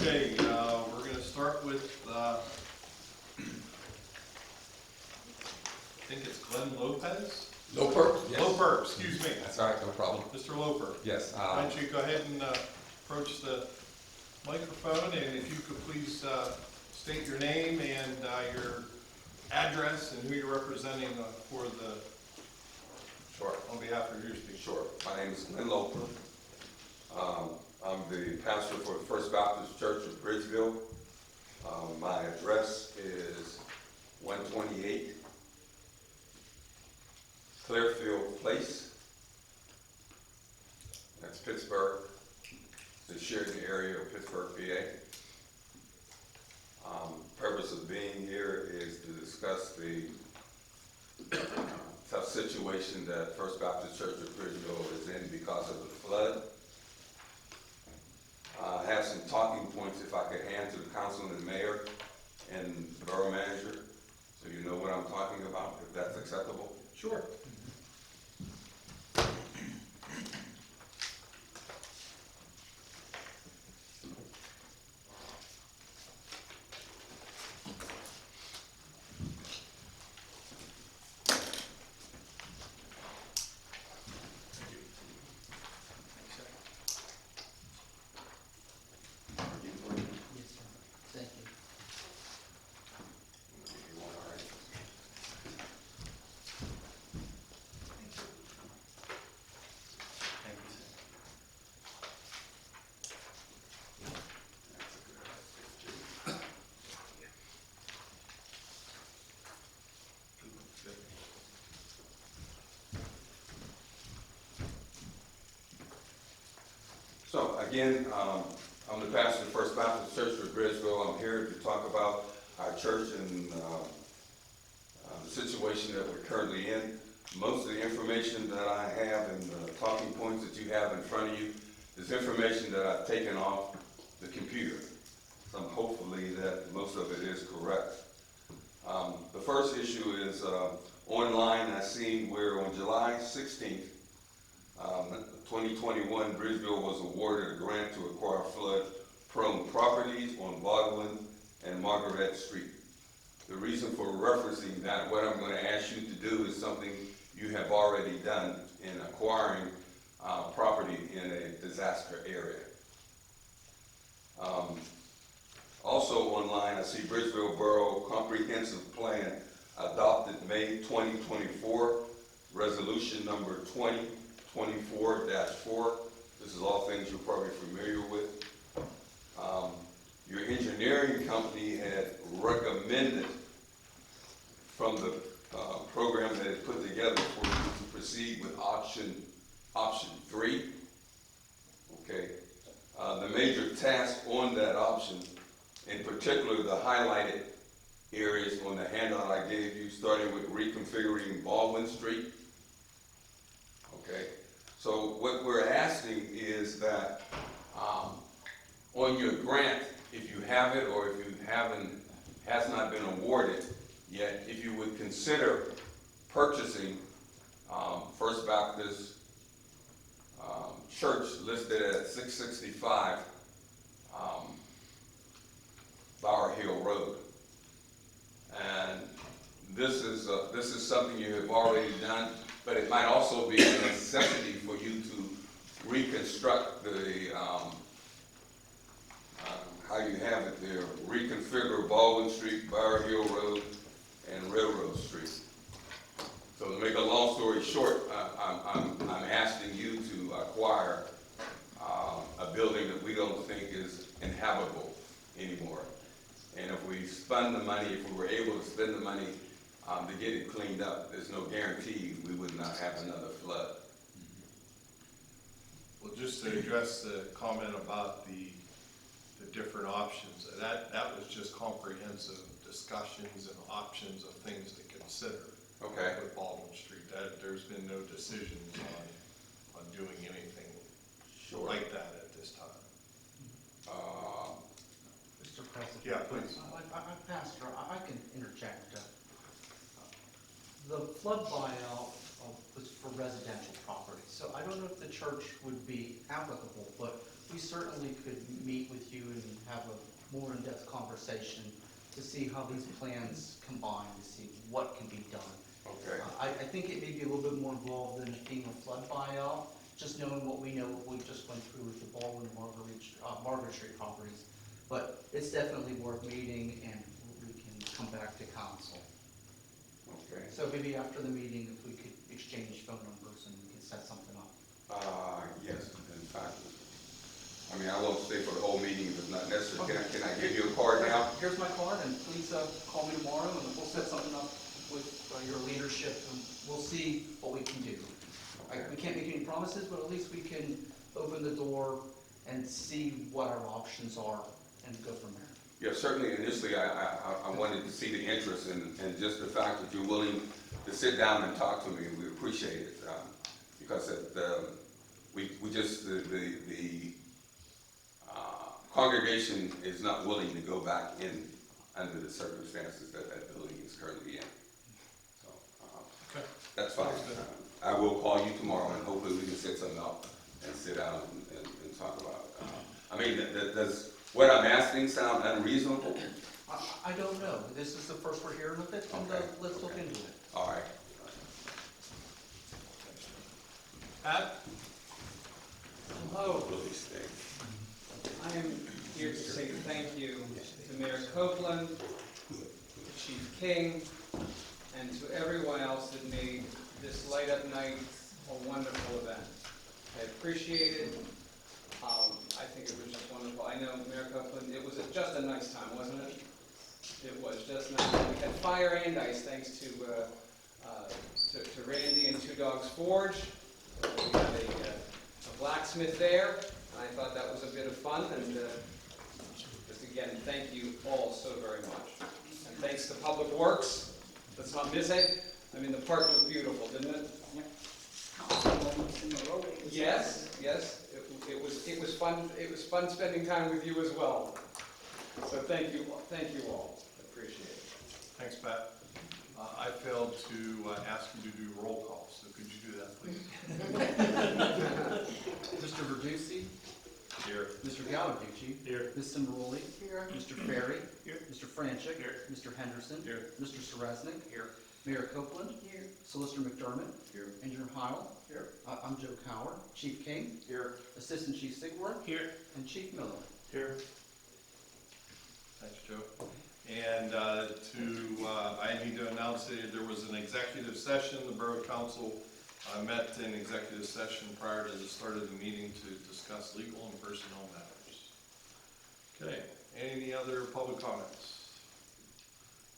Okay, we're going to start with, I think it's Glenn Lopez? Loper? Yes. Loper, excuse me. That's all right, no problem. Mr. Loper. Yes. Why don't you go ahead and approach the microphone, and if you could please state your name and your address and who you're representing for the, Sure. on behalf of your speech. Sure. My name is Glenn Loper. I'm the pastor for the First Baptist Church of Bridgeville. My address is 128 Clearfield Place. That's Pittsburgh, the Sheridan area of Pittsburgh, PA. Purpose of being here is to discuss the tough situation that First Baptist Church of Bridgeville is in because of the flood. I have some talking points if I could hand to the council and the mayor and the borough manager, so you know what I'm talking about, if that's acceptable. Sure. Yes, sir. Thank you. Thank you. So again, I'm the pastor of First Baptist Church of Bridgeville. I'm here to talk about our church and the situation that we're currently in. Most of the information that I have and the talking points that you have in front of you is information that I've taken off the computer. So hopefully that most of it is correct. The first issue is online. I seen where on July 16th, 2021, Bridgeville was awarded a grant to acquire flood-prone properties on Baldwin and Margaret Street. The reason for referencing that, what I'm going to ask you to do is something you have already done in acquiring property in a disaster area. Also online, I see Bridgeville Borough Comprehensive Plan adopted May 2024, resolution number 2024-4. This is all things you're probably familiar with. Your engineering company had recommended from the program that it put together for you to proceed with option 3. Okay. The major task on that option, in particular the highlighted areas on the handout I gave you, starting with reconfiguring Baldwin Street. Okay. So what we're asking is that on your grant, if you have it or if you has not been awarded yet, if you would consider purchasing First Baptist Church listed at 665 Bower Hill Road. And this is something you have already done, but it might also be a necessity for you to reconstruct the how you have it there, reconfigure Baldwin Street, Bower Hill Road, and Railroad Street. So to make a long story short, I'm asking you to acquire a building that we don't think is inhabitable anymore. And if we spend the money, if we were able to spend the money to get it cleaned up, there's no guarantee we would not have another flood. Well, just to address the comment about the different options, that was just comprehensive discussions and options of things to consider. Okay. With Baldwin Street, there's been no decisions on doing anything Sure. like that at this time. Mr. President. Yeah, please. Pastor, I can interject. The flood buyout was for residential property, so I don't know if the church would be applicable, but we certainly could meet with you and have a more in-depth conversation to see how these plans combine, to see what can be done. Okay. I think it may be a little bit more involved than it being a flood buyout, just knowing what we know, what we just went through with the Baldwin Margaret Street properties. But it's definitely worth meeting, and we can come back to council. Okay. So maybe after the meeting, if we could exchange phone numbers and we can set something up. Yes, in fact, I mean, I won't stay for the whole meeting if it's not necessary. Can I give you a card now? Here's my card, and please call me tomorrow, and we'll set something up with your leadership, and we'll see what we can do. We can't make any promises, but at least we can open the door and see what our options are and go from there. Yeah, certainly initially I wanted to see the interest and just the fact that you're willing to sit down and talk to me, we appreciate it. Because we just, the congregation is not willing to go back in under the circumstances that that building is currently in. So, Okay. that's fine. I will call you tomorrow and hopefully we can set something up and sit down and talk about it. I mean, does what I'm asking sound unreasonable? I don't know. This is the first we're hearing of it, and Okay. let's look into it. All right. Pat? Hello, Really stink. I am here to say thank you to Mayor Copeland, to Chief King, and to everyone else that made this Light Up Night a wonderful event. I appreciate it. I think it was just wonderful. I know Mayor Copeland, it was just a nice time, wasn't it? It was just nice. We had fire and ice thanks to Randy and Two Dogs Forge. We had a blacksmith there, and I thought that was a bit of fun, and just again, thank you all so very much. And thanks to Public Works, let's not miss it. I mean, the park was beautiful, didn't it? Yes, yes, it was fun spending time with you as well. So thank you all, appreciate it. Thanks, Pat. I failed to ask you to do roll call, so could you do that, please? Mr. Verducci? Here. Mr. Galaducci? Here. Ms. Simroli? Here. Mr. Ferry? Here. Mr. Franchik? Here. Mr. Henderson? Here. Mr. Saresnik? Here. Mayor Copeland? Here. Solicitor McDermott? Here. Engineer Heil? Here. I'm Joe Coward. Chief King? Here. Assistant Chief Sigworth? Here. And Chief Miller? Here. Thanks, Joe. And I need to announce that there was an executive session. The Borough Council met in executive session prior to the start of the meeting to discuss legal and personnel matters. Okay, any other public comments?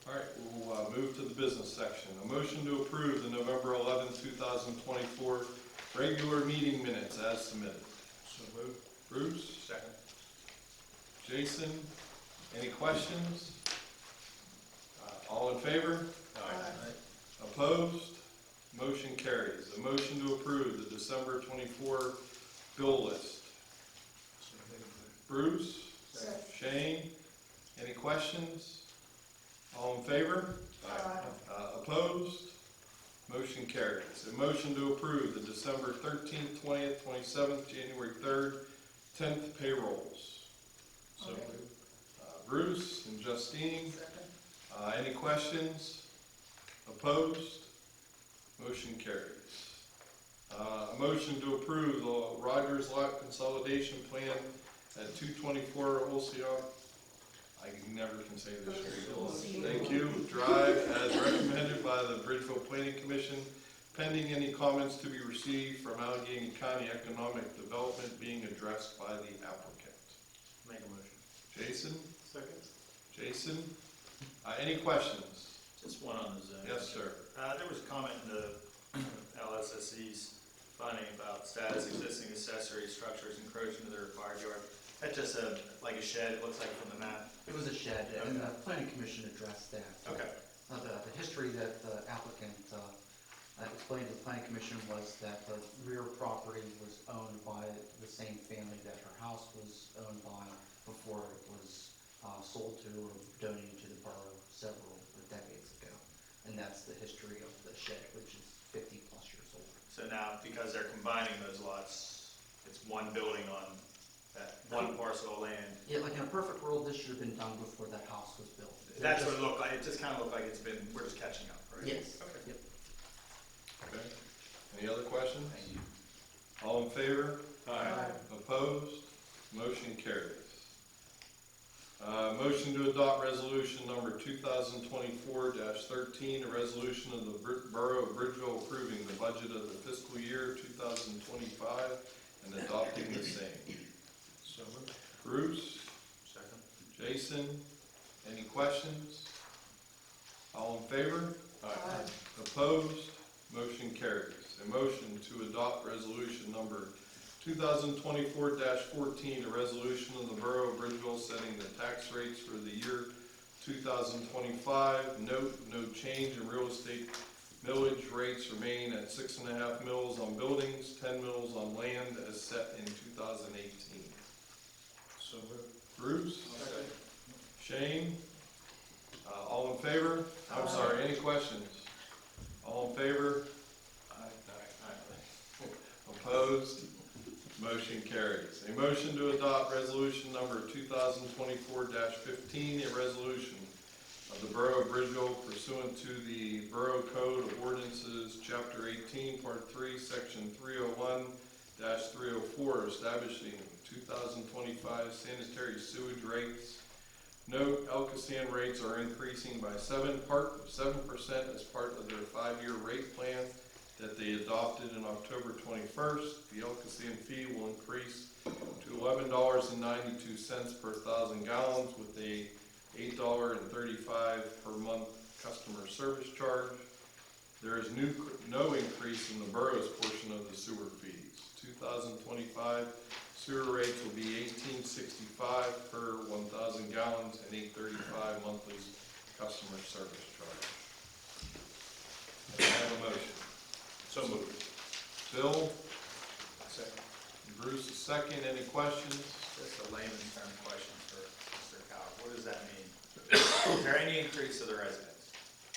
All right, we'll move to the business section. A motion to approve the November 11, 2024 regular meeting minutes as submitted. So moved. Bruce? Second. Jason? Any questions? All in favor? Aye. Opposed? Motion carries. A motion to approve the December 24 bill list. Bruce? Second. Shane? Any questions? All in favor? Opposed? Motion carries. A motion to approve the December 13th, 20th, 27th, January 3rd, 10th payrolls. So Okay. moved. Bruce and Justine. Any questions? Opposed? Motion carries. A motion to approve the Rogers Lot Consolidation Plan at 224 Olsea. I never can say this straight. Thank you. Drive as recommended by the Bridgeville Planning Commission, pending any comments to be received from Allegheny County Economic Development being addressed by the applicant. Make a motion. Jason? Second. Jason? Any questions? Just one on the zoning. Yes, sir. There was a comment in the LSSE's finding about status existing accessory structures encroaching into the required yard. That's just like a shed, it looks like from the map. It was a shed, and the planning commission addressed that. Okay. The history that the applicant explained to the planning commission was that the rear property was owned by the same family that her house was owned by before it was sold to or donated to the borough several decades ago. And that's the history of the shed, which is 50 plus years old. So now, because they're combining those lots, it's one building on that one parcel of land. Yeah, like in a perfect world, this should have been done before that house was built. That's what it looked like, it just kind of looked like we're just catching up, right? Yes. Okay. Yep. Okay. Any other questions? Thank you. All in favor? Aye. Opposed? Motion carries. Motion to adopt resolution number 2024-13, a resolution of the Borough of Bridgeville approving the budget of the fiscal year 2025 and adopting the same. So moved. Bruce? Second. Jason? Any questions? All in favor? Aye. Opposed? Motion carries. A motion to adopt resolution number 2024-14, a resolution of the Borough of Bridgeville setting the tax rates for the year 2025. Note, no change in real estate millage rates remain at 6.5 mils on buildings, 10 mils on land as set in 2018. So moved. Bruce? Shane? All in favor? I'm sorry, any questions? All in favor? Aye. Opposed? Motion carries. A motion to adopt resolution number 2024-15, a resolution of the Borough of Bridgeville pursuant to the Borough Code of Ordinances, Chapter 18, Part 3, Section 301-304, establishing 2025 sanitary sewage rates. Note, El Casan rates are increasing by 7% as part of their 5-year rate plan that they adopted in October 21st. The El Casan fee will increase to $11.92 per 1,000 gallons with a $8.35 per month customer service charge. There is no increase in the borough's portion of the sewer fees. 2025 sewer rates will be $18.65 per 1,000 gallons and $8.35 monthly customer service charge. I have a motion. So moved. Bill, Second. Bruce, a second. Any questions? Just a layman's term question for Mr. Cow. What does that mean? Is there any increase to the residents?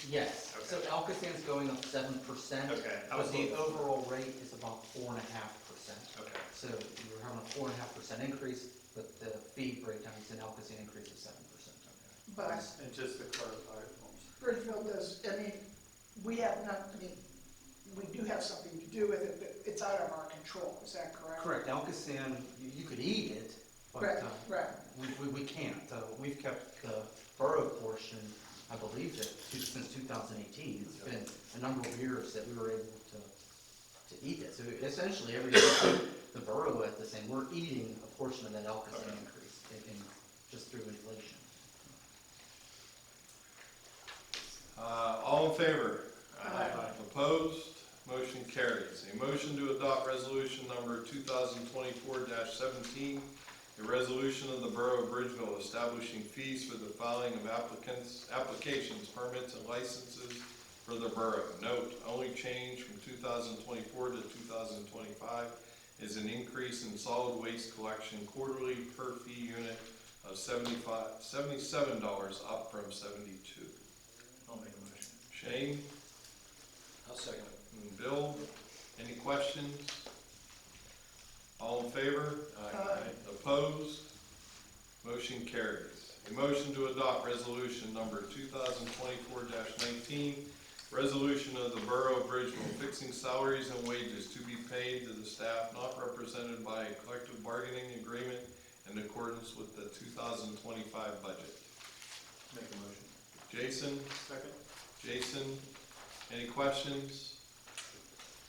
Yes, so Okay. El Casan's going up 7%. Okay. But the overall rate is about 4.5%. Okay. So you're having a 4.5% increase, but the fee breakdown is an El Casan increase of 7%. But And just to clarify, Bridgeville does, I mean, we have not, I mean, we do have something to do with it, but it's out of our control, is that correct? Correct, El Casan, you could eat it, but Right, right. we can't. We've kept the borough portion, I believe that since 2018. It's been a number of years that we were able to eat it. So essentially, every year the borough at the same, we're eating a portion of that El Casan increase just through inflation. All in favor? Aye. Opposed? Motion carries. A motion to adopt resolution number 2024-17, a resolution of the Borough of Bridgeville establishing fees for the filing of applications, permits, and licenses for the borough. Note, only change from 2024 to 2025 is an increase in solid waste collection quarterly per fee unit of $77 up from $72. I'll make a motion. Shane? I'll second it. And Bill, any questions? All in favor? Aye. Opposed? Motion carries. A motion to adopt resolution number 2024-19, resolution of the Borough of Bridgeville fixing salaries and wages to be paid to the staff not represented by a collective bargaining agreement in accordance with the 2025 budget. Make a motion. Jason? Second. Jason, any questions?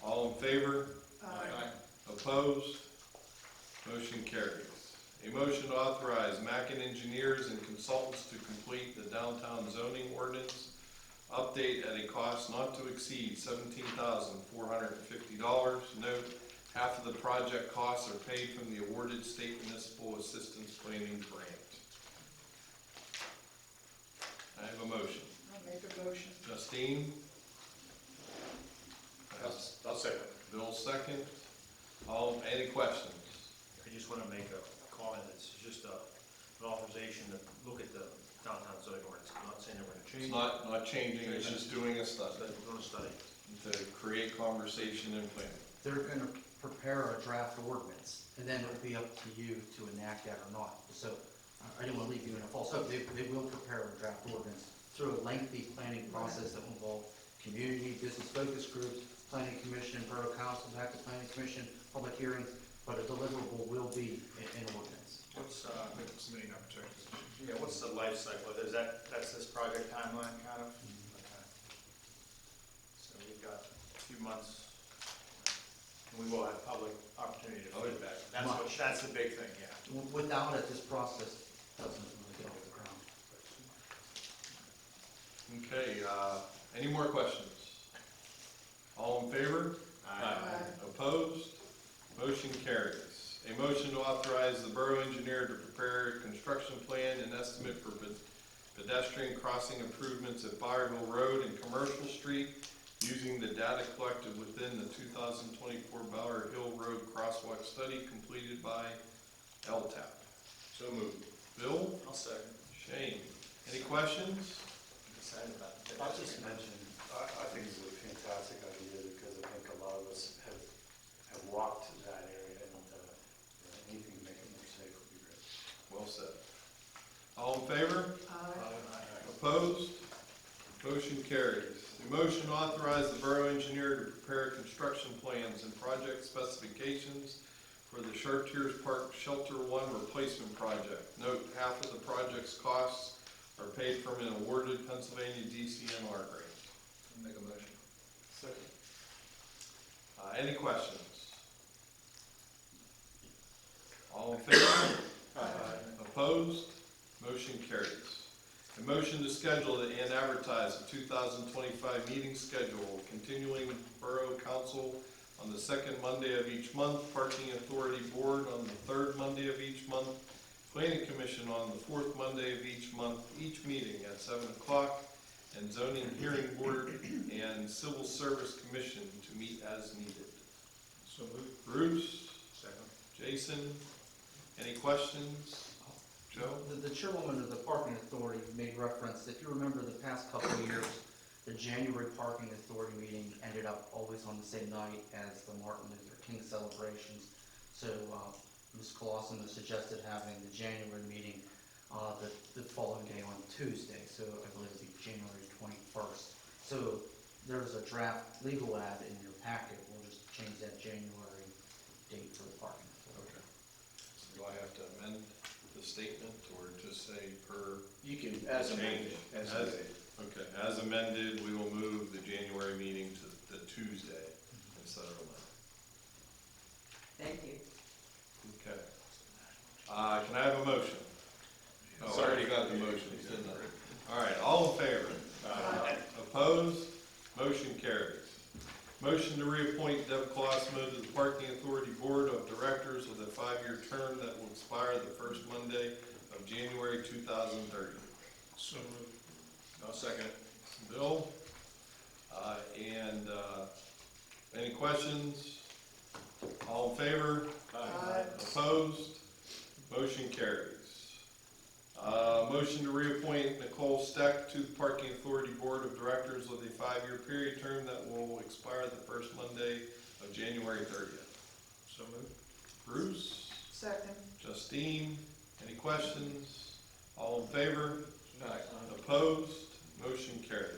All in favor? Aye. Opposed? Motion carries. A motion to authorize Mackin Engineers and Consultants to complete the downtown zoning ordinance update at a cost not to exceed $17,450. Note, half of the project costs are paid from the awarded state municipal assistance planning grant. I have a motion. I'll make a motion. Justine? I'll second. Bill second. Any questions? I just want to make a comment, it's just an authorization to look at the downtown zoning ordinance, I'm not saying that we're going to change. It's not changing, it's just doing a study. But we're going to study. to create conversation and planning. They're gonna prepare a draft ordinance, and then it'll be up to you to enact that or not. So I didn't wanna leave you in a false hope. They will prepare a draft ordinance through a lengthy planning process that will involve community, business focus groups, planning commission, borough councils, active planning commission, public hearings, but a deliverable will be an ordinance. What's, Submitting opportunities. yeah, what's the life cycle? Is that's this project timeline kind of? Okay. So we've got a few months, and we will have public opportunity to feedback. That's the big thing, yeah. Without it, this process doesn't really get off the ground. Okay, any more questions? All in favor? Aye. Opposed? Motion carries. A motion to authorize the borough engineer to prepare a construction plan and estimate for pedestrian crossing improvements at Bowerville Road and Commercial Street using the data collected within the 2024 Bower Hill Road crosswalk study completed by LTAP. So moved. Bill? I'll second. Shane? Any questions? I'm excited about it. I'll just mention, I think it's a fantastic idea because I think a lot of us have walked that area and anything to make it more safe would be great. Well said. All in favor? Aye. Opposed? Motion carries. A motion to authorize the borough engineer to prepare construction plans and project specifications for the Chartiers Park Shelter 1 replacement project. Note, half of the project's costs are paid from an awarded Pennsylvania DCNR grant. Make a motion. Second. Any questions? All in favor? Opposed? Motion carries. A motion to schedule and advertise the 2025 meeting schedule, continuing Borough Council on the second Monday of each month, Parking Authority Board on the third Monday of each month, Planning Commission on the fourth Monday of each month, each meeting at 7 o'clock, and Zoning Hearing Board and Civil Service Commission to meet as needed. So moved. Bruce? Second. Jason? Any questions? Joe? The chairwoman of the parking authority made reference, if you remember the past couple of years, the January parking authority meeting ended up always on the same night as the Martin Luther King celebrations. So Ms. Clausen has suggested having the January meeting the following day on Tuesday, so I believe it'll be January 21st. So there's a draft legal ad in your packet. We'll just change that January date for the parking authority. Okay. Do I have to amend the statement or just say per? You can, Change. Okay, as amended, we will move the January meeting to the Tuesday instead of the Monday. Thank you. Okay. Can I have a motion? Oh, I already got the motion, didn't I? All right, all in favor? Aye. Opposed? Motion carries. Motion to reappoint Deb Colosimo to the Parking Authority Board of Directors with a 5-year term that will expire the first Monday of January 2030. So moved. I'll second it. Bill? Any questions? All in favor? Aye. Opposed? Motion carries. Motion to reappoint Nicole Steck to the Parking Authority Board of Directors with a 5-year period term that will expire the first Monday of January 30th. So moved. Bruce? Second. Justine? Any questions? All in favor? Aye. Opposed? Motion carries.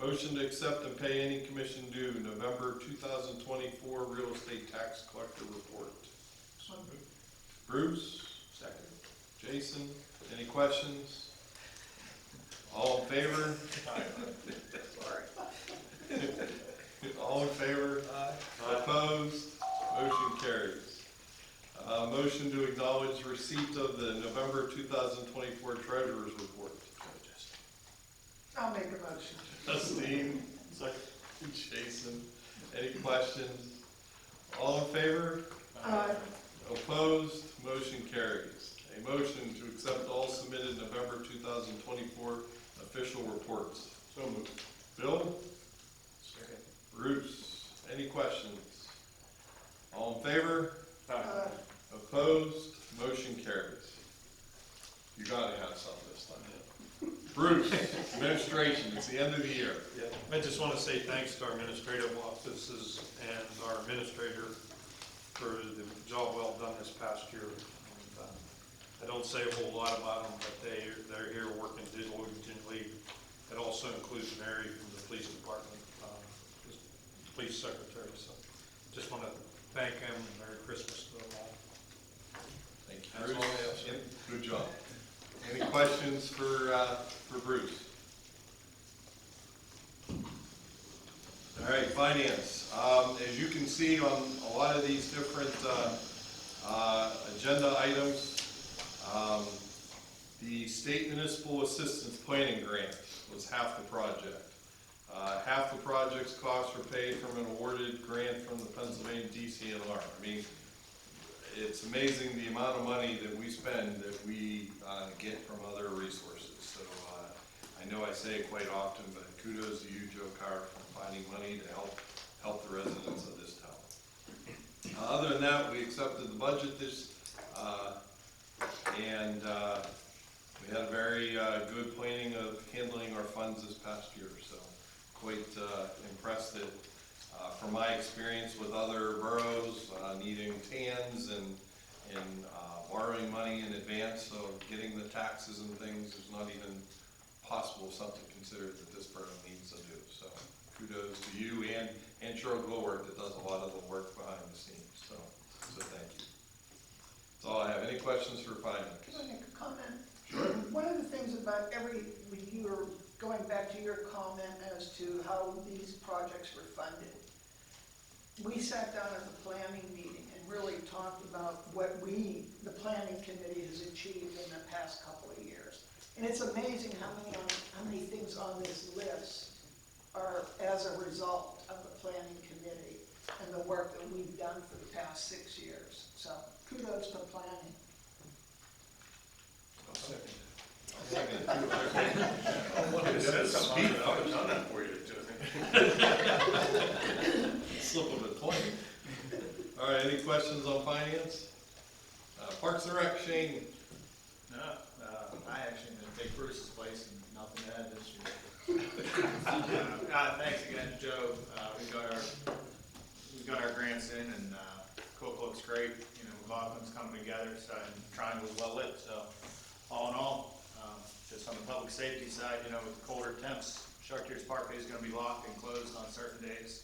Motion to accept and pay any commission due November 2024 real estate tax collector report. So moved. Bruce? Second. Jason? Any questions? All in favor? Sorry. All in favor? Opposed? Motion carries. Motion to acknowledge receipt of the November 2024 treasurer's report. I'll make a motion. Justine? Jason? Any questions? All in favor? Aye. Opposed? Motion carries. A motion to accept all submitted November 2024 official reports. So moved. Bill? Second. Bruce? Any questions? All in favor? Aye. Opposed? Motion carries. You gotta have some this time. Bruce, administration, it's the end of the year. I just want to say thanks to our administrative offices and our administrator for the job well done this past year. And, I don't say a whole lot about them, but they're here working diligently. It also includes Mary from the police department, the police secretary. So just want to thank him and Merry Christmas to them all. Thank you, That's Bruce. all I have, sir. Yep, good job. Any questions for Bruce? All right, finance. As you can see on a lot of these different agenda items, the state municipal assistance planning grant was half the project. Half the project's costs were paid from an awarded grant from the Pennsylvania DCNR. I mean, it's amazing the amount of money that we spend that we get from other resources. So I know I say it quite often, but kudos to you, Joe Carr, for finding money to help the residents of this town. Other than that, we accepted the budget and we had a very good planning of handling our funds this past year. So quite impressed that from my experience with other boroughs needing TANs and borrowing money in advance of getting the taxes and things is not even possible, something considered that this borough needs to do. So kudos to you and Cheryl Glowworth that does a lot of the work behind the scenes. So thank you. That's all I have. Any questions for finance? Can I make a comment? Sure. One of the things about you were going back to your comment as to how these projects were funded. We sat down at the planning meeting and really talked about what the planning committee has achieved in the past couple of years. And it's amazing how many things on this list are as a result of the planning committee and the work that we've done for the past 6 years. So kudos to planning. I'll second it. It says speed. I would have done that for you, slip of the coin. All right, any questions on finance? Parks and Rec, Shane. No, I actually am going to take Bruce's place and nothing to add this year. Thanks again, Joe. We've got our grants in and Cook looks great. You know, McLaughlin's coming together, so and Triangle's well lit. So all in all, just on the public safety side, you know, with the colder temps, Chartiers Parkway is going to be locked and closed on certain days.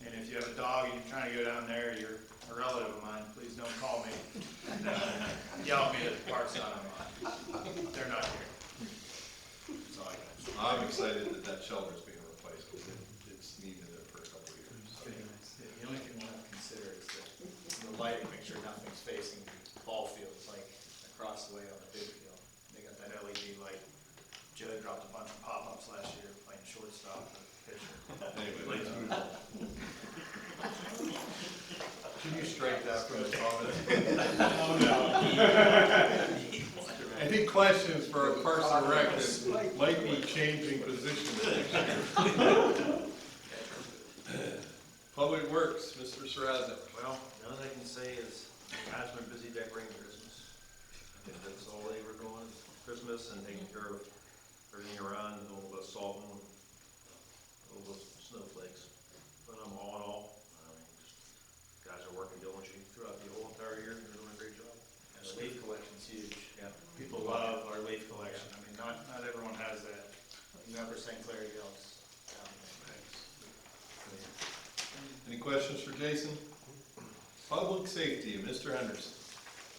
And if you have a dog and you're trying to go down there, you're a relative of mine, please don't call me. And, yell at me that the park's not online. They're not here. That's all I got. I'm excited that shelter's being replaced because it's needed there for a couple of years. So. The only thing we'll have to consider is the lighting, make sure nothing's facing ball fields, like across the way on the big field. They got that LED light. Joe dropped a bunch of pop-ups last year playing shortstop or pitcher. Anyway, let's move on. Can you strike that from the comment? Oh, no. Any questions for our Parks and Rec that might be changing positions? Public Works, Mr. Sarazic. Well, the only thing I can say is, guys been busy decorating Christmas. I think that's all they were doing, Christmas and taking care of everything around, a little bit of salt and a little bit of snowflakes. But all in all, guys are working diligently throughout the whole entire year, and they're doing a great job. And the leaf collection's huge. Yeah. People love our leaf collection. I mean, not everyone has that. Never St. Clair yells. Any questions for Jason? Public Safety, Mr. Henderson.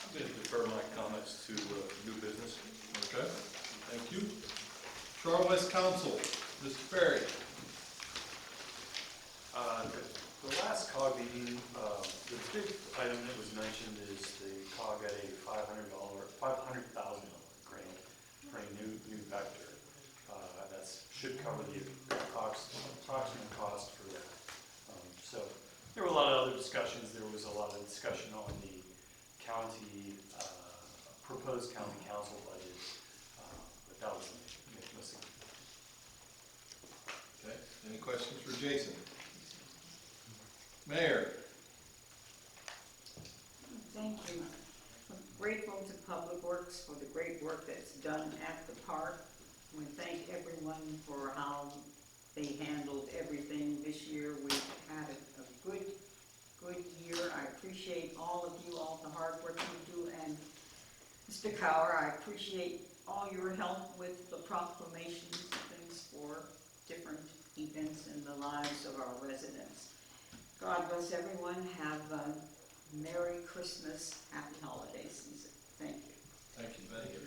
I'm going to defer my comments to new business. Okay, thank you. Charter West Council, Mr. Ferry. The last COG meeting, the big item that was mentioned is the COG at a $500,000 grant for a new vector. That should cover the approximate cost for that. So there were a lot of other discussions. There was a lot of discussion on the county, proposed county council budget, but that was missing. Okay, any questions for Jason? Mayor. Thank you. I'm grateful to Public Works for the great work that's done at the park. We thank everyone for how they handled everything this year. We've had a good year. I appreciate all of you, all the hard work you do, and Mr. Cower, I appreciate all your help with the proclamations and things for different events in the lives of our residents. God bless everyone. Have a Merry Christmas, Happy Holiday season. Thank you. Thank you, Betty.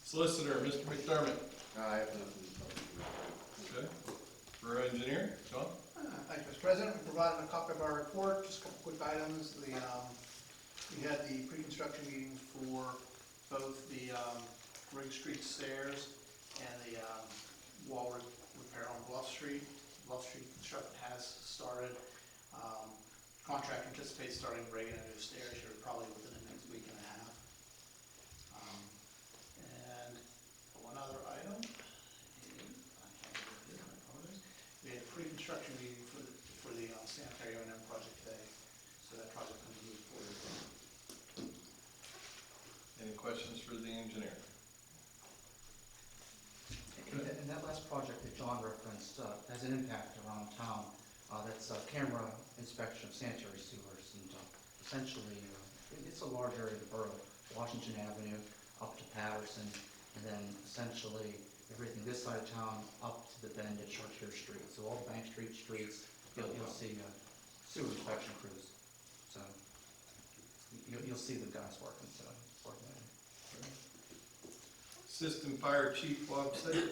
Solicitor, Mr. McDermott. I have nothing. Okay. Borough Engineer, John? Thank you, Mr. President. We provided a copy of our report, just a couple quick items. We had the pre-construction meeting for both the Ring Street stairs and the wall repair on Bluff Street. Bluff Street construction has started. Contractor anticipates starting breaking a new stairs here probably within the next week and a half. And one other item, we had a pre-construction meeting for the sanitary O&M project today, so that project comes to move forward. Any questions for the engineer? And that last project that John referenced has an impact around town. That's camera inspection of sanitary sewers, and essentially it's a large area of the borough, Washington Avenue up to Patterson, and then essentially everything this side of town up to the bend at Chartier Street. So all Bank Street streets, you'll see sewer inspection crews. So you'll see the guys working. So it's working. Assistant Fire Chief Bob Sager.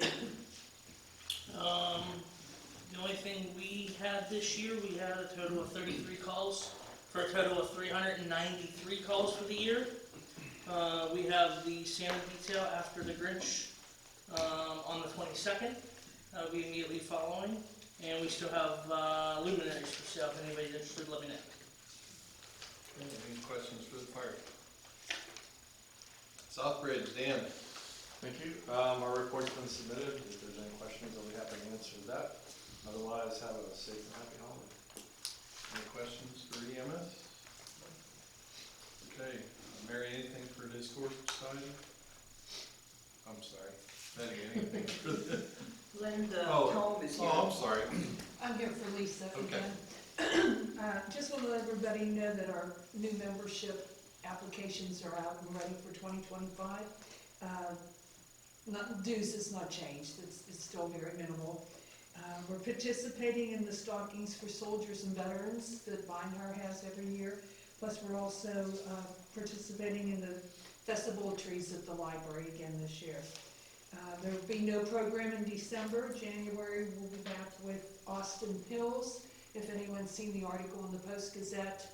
The only thing we had this year, we had a total of 33 calls, for a total of 393 calls for the year. We have the Santa detail after the Grinch on the 22nd. That'll be immediately following. And we still have luminaries for sale if anybody's interested in living it. Okay, any questions for the fire? Southbridge, Dan. Thank you. Our report's been submitted. If there's any questions, I'll be happy to answer that. Otherwise, have a safe and happy holiday. Any questions for EMS? Okay, Mary, anything for the historic society? I'm sorry. Betty, anything for the... Linda Oh. Holm is here. Oh, I'm sorry. I'm here for Lisa Okay. again. Just want to let everybody know that our new membership applications are out and ready for 2025. Dues has not changed, it's still very minimal. We're participating in the Stockings for Soldiers and Veterans that Beinhard has every year. Plus, we're also participating in the Festival of Trees at the library again this year. There will be no program in December. January, we'll be back with Austin Hills. If anyone's seen the article in the Post-Gazette,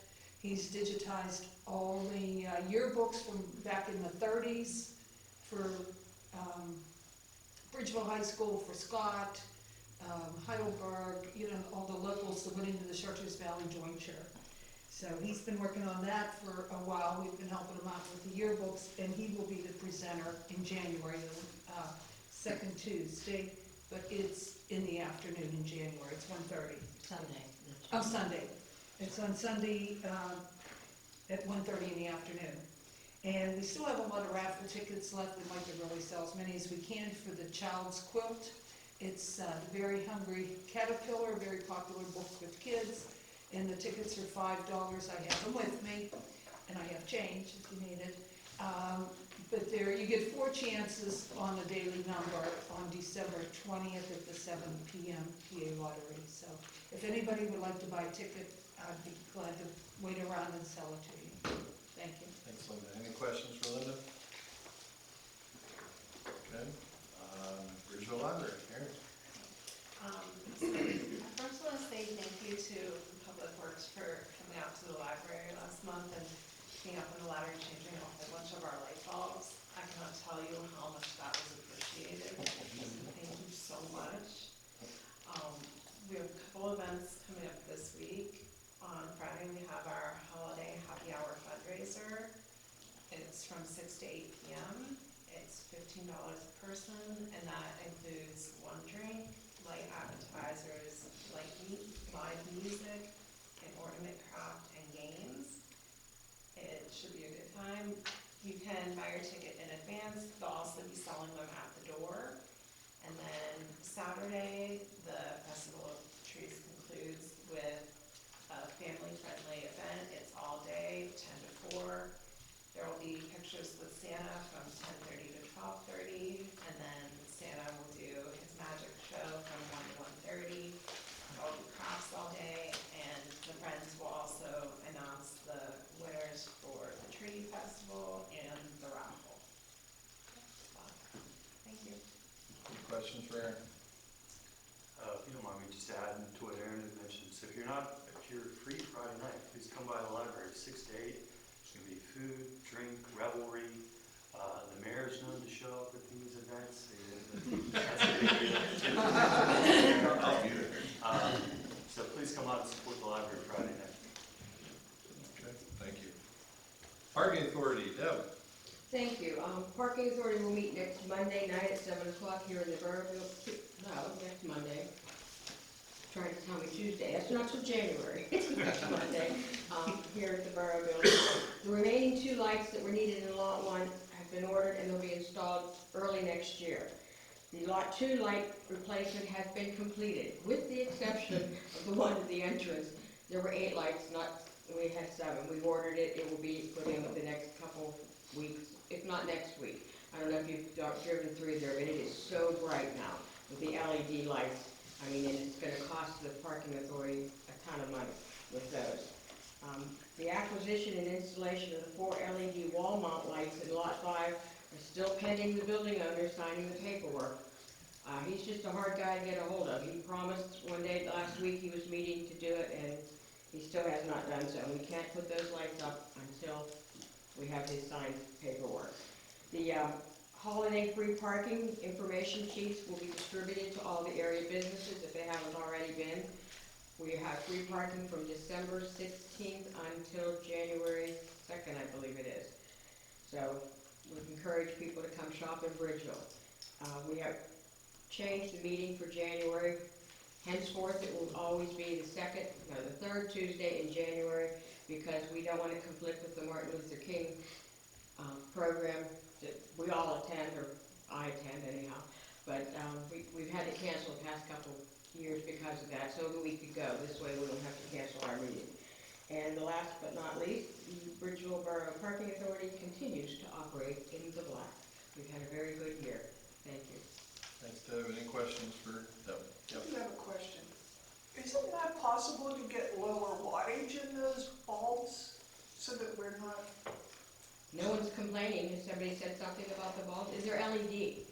he's digitized all the yearbooks from back in the 30s for Bridgeville High School, for Scott, Heidelberg, all the locals that went into the Chartiers Valley Jointure. So he's been working on that for a while. We've been helping him out with the yearbooks, and he will be the presenter in January, the second Tuesday, but it's in the afternoon in January. It's 1:30. Sunday. Oh, Sunday. It's on Sunday at 1:30 in the afternoon. And we still have a lot of raffle tickets left. We'd like to really sell as many as we can for the Child's Quilt. It's The Very Hungry Caterpillar, a very popular book with kids. And the tickets are $5. I have them with me, and I have change if you need it. But there, you get 4 chances on the daily number on December 20th at the 7 p.m. PA lottery. So if anybody would like to buy a ticket, I'd be glad to wait around and sell it to you. Thank you. Thanks, Linda. Any questions for Linda? Okay. Bridgeville Library, Karen. I first want to say thank you to Public Works for coming out to the library last month and being up in the ladder and changing a whole bunch of our light bulbs. I cannot tell you how much that was appreciated. Thank you so much. We have a couple events coming up this week. On Friday, we have our holiday happy hour fundraiser. It's from 6 to 8 p.m. It's $15 a person, and that includes 1 drink, light appetizers, live music, and ornament craft and games. It should be a good time. You can buy your ticket in advance. They'll also be selling them at the door. breakfast with Santa from 10:30 to 12:30, and then Santa will do his magic show from 1 to 1:30. I'll do crafts all day, and the Friends will also announce the winners for the tree festival and the raffle. Thank you. Any questions for Aaron? If you don't mind me just adding to what Aaron had mentioned, so if you're free Friday night, please come by the library 6 to 8. There's going to be food, drink, revelry. The mayor's known to show up at these events. That's a big deal. I'll be there. So please come out and support the library Friday night. Okay, thank you. Parking Authority, Deb. Thank you. Parking Authority will meet next Monday night at 7 o'clock here in the Burrville, next Monday. Trying to tell me Tuesday, that's not till January, next Monday, here at the Burrville. The remaining 2 lights that were needed in Lot 1 have been ordered and they'll be installed early next year. The Lot 2 light replacement has been completed, with the exception of the one at the entrance. There were 8 lights, we had 7. We've ordered it, it will be put in with the next couple weeks, if not next week. I don't know if you've driven through there, but it is so bright now with the LED lights. I mean, and it's going to cost the parking authority a ton of money with those. The acquisition and installation of the 4 LED wall mount lights in Lot 5 are still pending the building owner signing the paperwork. He's just a hard guy to get a hold of. He promised one day last week he was meeting to do it, and he still has not done so. We can't put those lights up until we have his signed paperwork. The holiday free parking information sheets will be distributed to all the area businesses if they haven't already been. We have free parking from December 16th until January 2nd, I believe it is. So we encourage people to come shop in Bridgeville. We have changed the meeting for January. Henceforth, it will always be the 3rd Tuesday in January, because we don't want to conflict with the Martin Luther King program that we all attend, or I attend anyhow, but we've had to cancel the past couple years because of that, so that we could go. This way we don't have to cancel our meeting. And the last but not least, the Bridgeville Borough Parking Authority continues to operate in the black. We've had a very good year. Thank you. Thanks, Deb. Any questions for Deb? I do have a question. Isn't that possible to get lower wattage in those bulbs so that we're not? No one's complaining. Has somebody said something about the bulbs? Is there LED?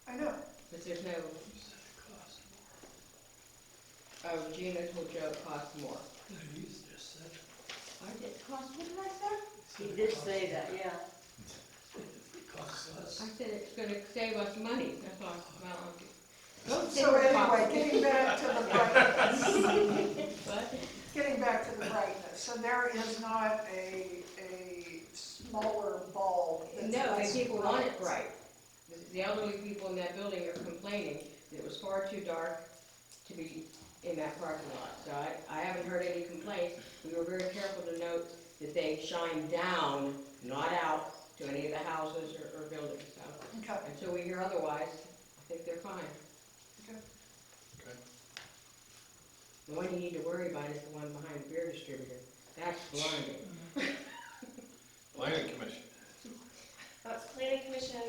I know. But there's no. Oh, Gina told Joe it costs more. No, you just said it. I did cost, what did I say? He did say that, yeah. It costs us. I said it's gonna save us money. That's all. Well, don't say So it anyway, costs. getting back to the brightness. What? Getting back to the brightness. So there is not a smaller bulb that's No, less the people want it bright. bright. The elderly people in that building are complaining that it was far too dark to be in that parking lot. So I haven't heard any complaints. We were very careful to note that they shine down, not out, to any of the houses or buildings. So Okay. until we hear otherwise, I think they're fine. Okay. Okay. The one you need to worry about is the one behind the beer distributor. That's blinding. Planning Commission. Planning Commission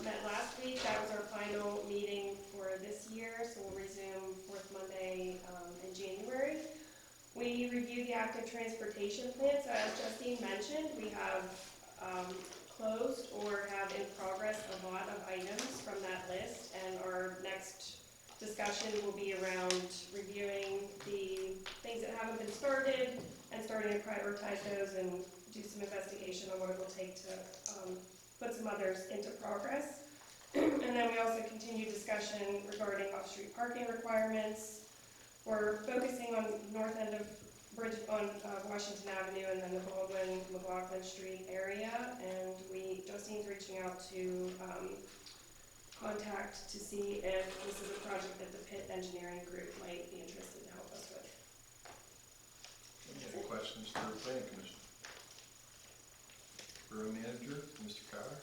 met last week. That was our final meeting for this year, so we'll resume 4th Monday in January. We reviewed the active transportation plan, so as Justine mentioned, we have closed or have in progress a lot of items from that list, and our next discussion will be around reviewing the things that haven't been started and starting to prioritize those and do some investigation on what it will take to put some others into progress. And then we also continue discussion regarding off-street parking requirements. We're focusing on north end of Washington Avenue and then the Baldwin McLaughlin Street area. And Justine's reaching out to contact to see if this is a project that the Pitt Engineering Group might be interested to help us with. Any questions for the Planning Commission? Borough Manager, Mr. Carter.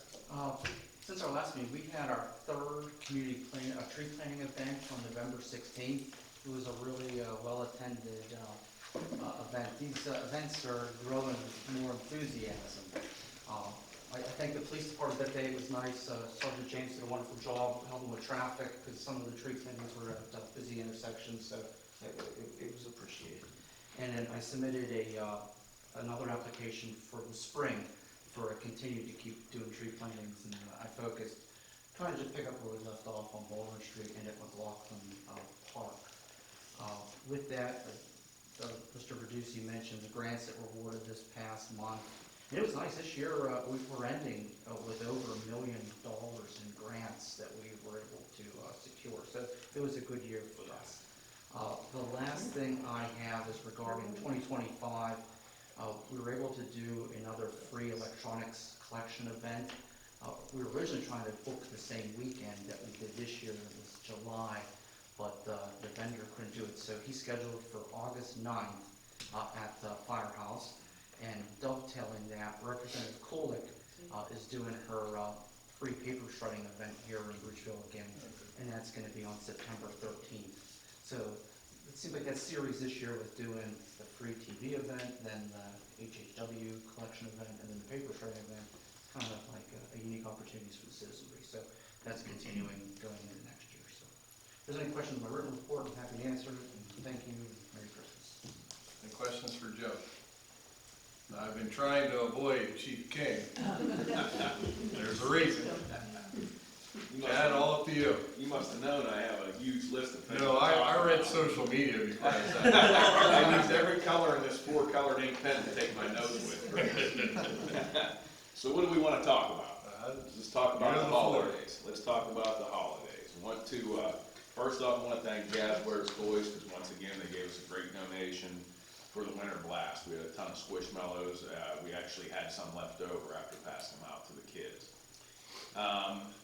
Since our last meeting, we had our 3rd community tree planting event on November 16th. It was a really well-attended event. These events are growing with more enthusiasm. I thank the police department that day. It was nice. Sergeant James did a wonderful job helping with traffic because some of the tree cleanings were at busy intersections, so it was appreciated. And then I submitted another application for the spring for continue to keep doing tree plantings, and I focused trying to just pick up where we left off on Baldwin Street and at McLaughlin Park. With that, Mr. Verducci mentioned the grants that were awarded this past month. And it was nice this year. We're ending with over $1 million in grants that we were able to secure. So it was a good year for us. The last thing I have is regarding 2025. We were able to do another free electronics collection event. We were originally trying to book the same weekend that we did this year. It was July, but the vendor couldn't do it. So he scheduled for August 9th at the Firehouse. And dovetailing that, Representative Kulik is doing her free paper shredding event here in Bridgeville again, and that's going to be on September 13th. So it seems like that series this year was doing the free TV event, then the HHW collection event, and then the paper shredding event, kind of like a unique opportunities for the citizenry. So that's continuing going into next year. So if there's any questions on my written report, I'm happy to answer it, and thank you, and Merry Christmas. Any questions for Joe? I've been trying to avoid Chief King. There's a reason. Chad, all up to you. You must have known I have a huge list of things. No, I read social media before I said I used every color in this 4-colored ink pen to take my notes with. So what do we want to talk about? Let's talk about the holidays. Let's talk about the holidays. First off, I want to thank Jazzwares Toys because once again they gave us a great donation for the winter blast. We had a ton of Squishmallows. We actually had some left over after passing them out to the kids.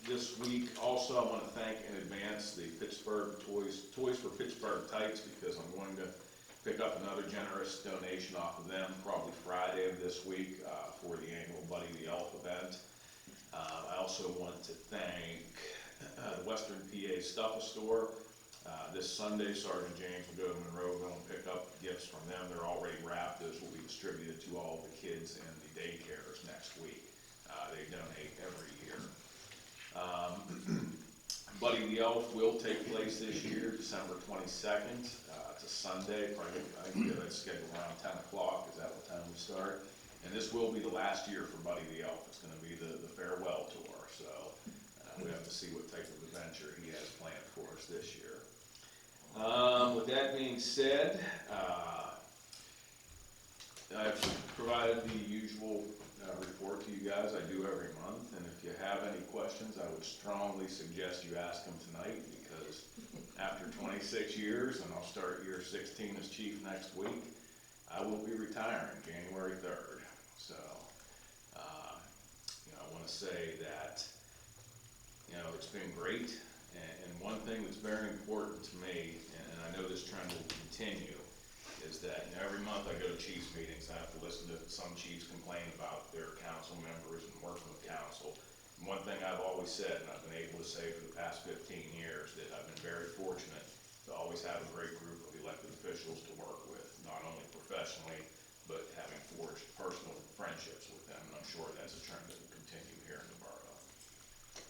This week also I want to thank in advance the Pittsburgh Toys for Pittsburgh Tights because I'm going to pick up another generous donation off of them probably Friday of this week for the annual Buddy the Elf event. I also want to thank the Western PA Stuff-A-Store. This Sunday, Sergeant James will go to Monroeville and pick up gifts from them. They're already wrapped. Those will be distributed to all the kids in the daycares next week. They donate every year. Buddy the Elf will take place this year, December 22nd. It's a Sunday. Probably, I can get that scheduled around 10 o'clock. Is that what time we start? And this will be the last year for Buddy the Elf. It's going to be the farewell tour. So we have to see what type of adventure he has planned for us this year. With that being said, I've provided the usual report to you guys. I do every month, and if you have any questions, I would strongly suggest you ask them tonight because after 26 years, and I'll start year 16 as chief next week, I will be retiring January 3rd. So, I want to say that, it's been great. And one thing that's very important to me, and I know this trend will continue, is that every month I go to chiefs meetings, I have to listen to some chiefs complain about their council members and working with council. And one thing I've always said, and I've been able to say for the past 15 years, that I've been very fortunate to always have a great group of elected officials to work with, not only professionally, but having forged personal friendships with them. And I'm sure that's a trend that will continue here in the borough.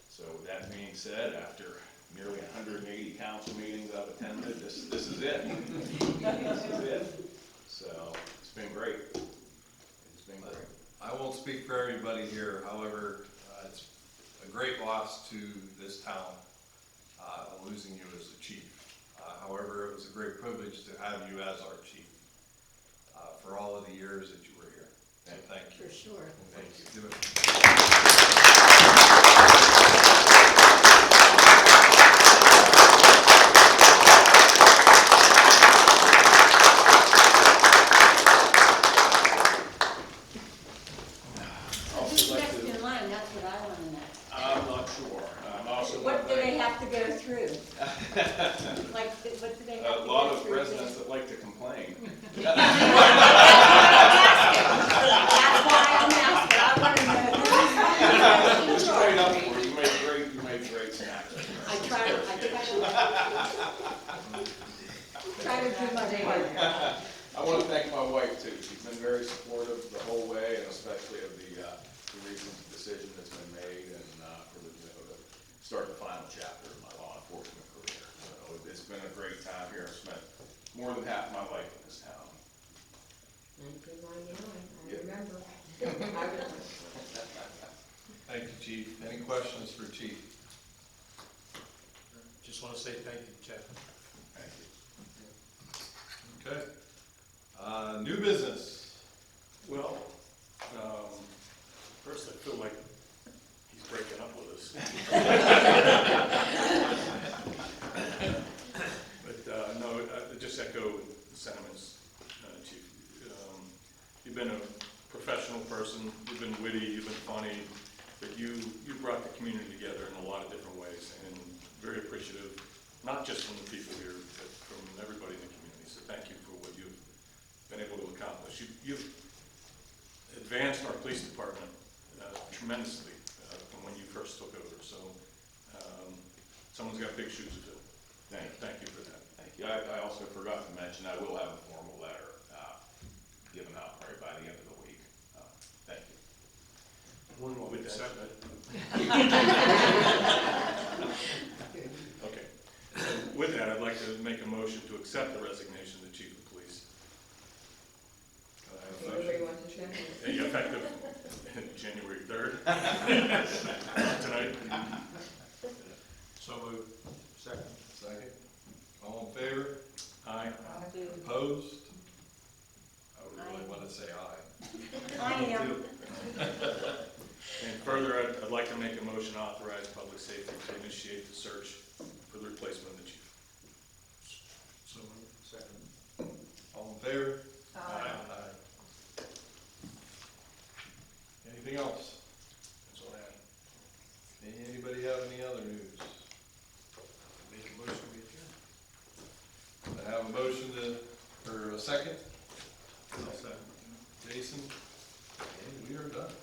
So with that being said, after nearly 180 council meetings I've attended, this is it. This is it. So it's been great. It's been great. I won't speak for everybody here. However, it's a great loss to this town, losing you as a chief. However, it was a great privilege to have you as our chief for all of the years that you were here. So thank you. For sure. Thank you. Do it. Who's next in line? That's what I want to know. I'm not sure. I'm also What do they have to go through? Like, what do they have to go through? a lot of residents that like to complain. That's why I'm asking. I want to know who's Just wait up for it. You made great snacks. I think I should try to do my part. I want to thank my wife too. She's been very supportive the whole way, and especially of the recent decision start the final chapter of my law enforcement career. So it's been a great time here. I've spent more than half my life in this town. 1999, I Yeah. remember. Thank you, Chief. Any questions for Chief? Just want to say thank you, Jeff. Thank you. Okay. New business. Well, first I feel like he's breaking up with us. But, no, I just echo the sentiments, Chief. You've been a professional person, you've been witty, you've been funny, but you brought the community together in a lot of different ways, and very appreciative, not just from the people here, but from everybody in the community. So thank you for what you've been able to accomplish. You've advanced our police department tremendously from when you first took over. So someone's got big shoes to fill. Thank you for that. Thank you. I also forgot to mention, I will have a formal letter given out probably by the end of the week. Thank you. With that, okay. And with that, I'd like to make a motion to accept the resignation of the chief of police. Everybody wants to check it. Effective January 3rd. Tonight. So moved. Second. Second. All in favor? Aye. Opposed? I would really want to say aye. I am. And further, I'd like to make a motion to authorize public safety to initiate the search for the replacement of the chief. So moved. Second. All in favor? Aye. Anything else? That's all I have. Anybody have any other news? Make a motion we adjourn. I have a motion or a second? I'll second. Jason? And we are done.